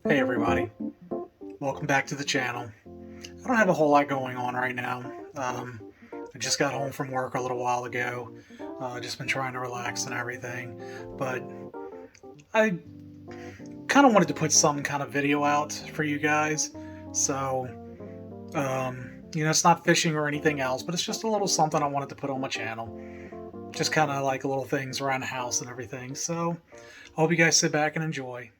Hey everybody, welcome back to the channel. I don't have a whole lot going on right now. I just got home from work a little while ago. Just been trying to relax and everything. But I kind of wanted to put some kind of video out for you guys. So, it's not fishing or anything else, but it's just a little something I wanted to put on my channel. Just kind of like little things around the house and everything. So, I hope you guys sit back and enjoy.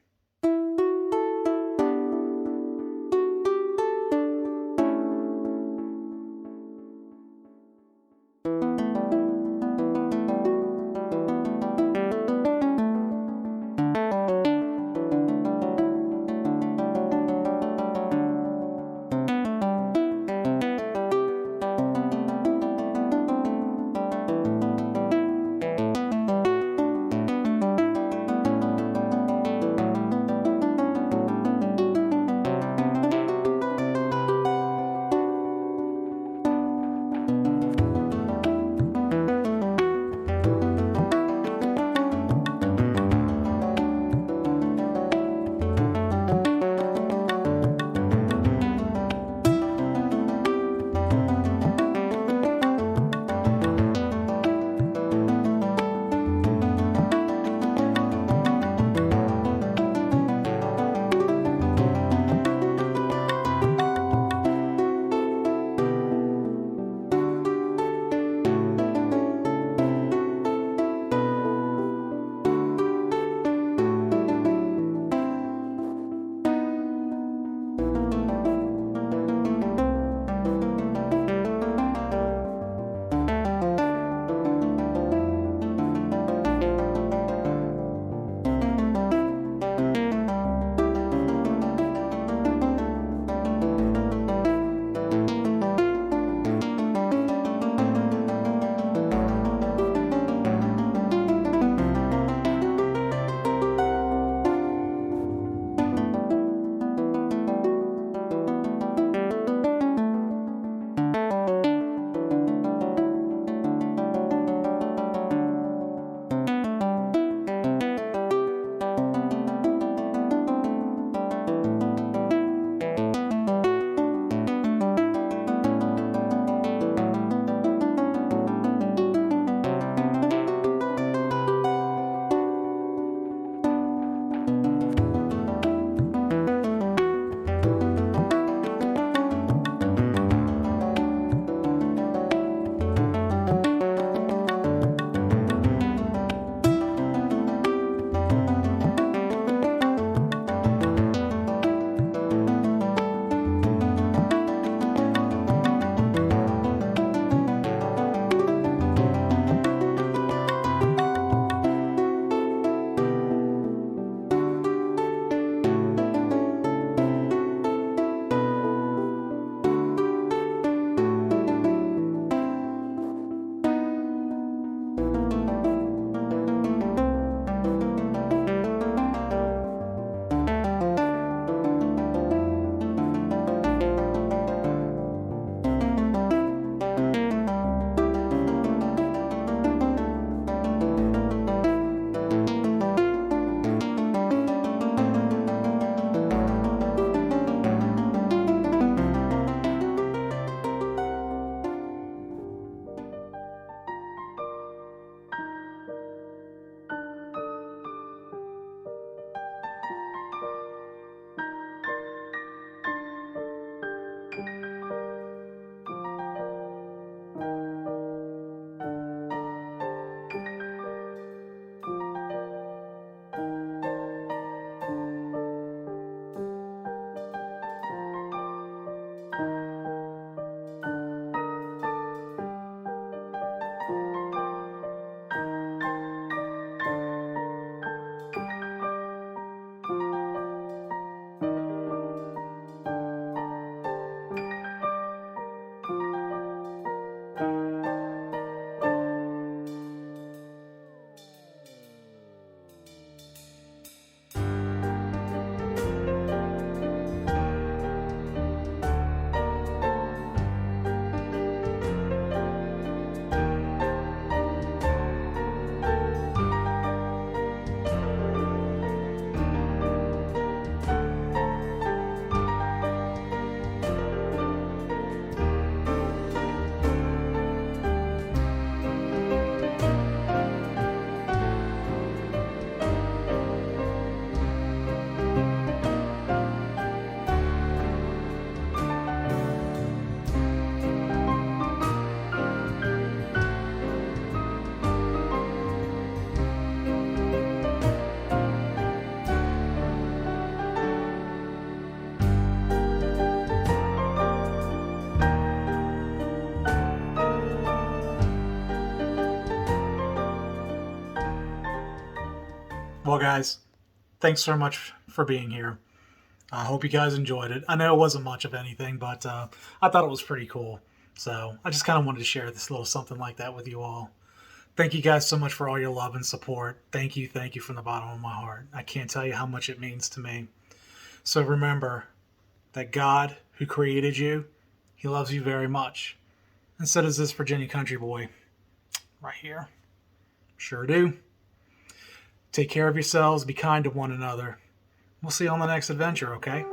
Well, guys, thanks so much for being here. I hope you guys enjoyed it. I know it wasn't much of anything, but I thought it was pretty cool. So I just kind of wanted to share this little something like that with you all. Thank you guys so much for all your love and support. Thank you from the bottom of my heart. I can't tell you how much it means to me. So remember that God, who created you, He loves you very much. And so does this Virginia country boy right here. Sure do. Take care of yourselves. Be kind to one another. We'll see you on the next adventure, okay?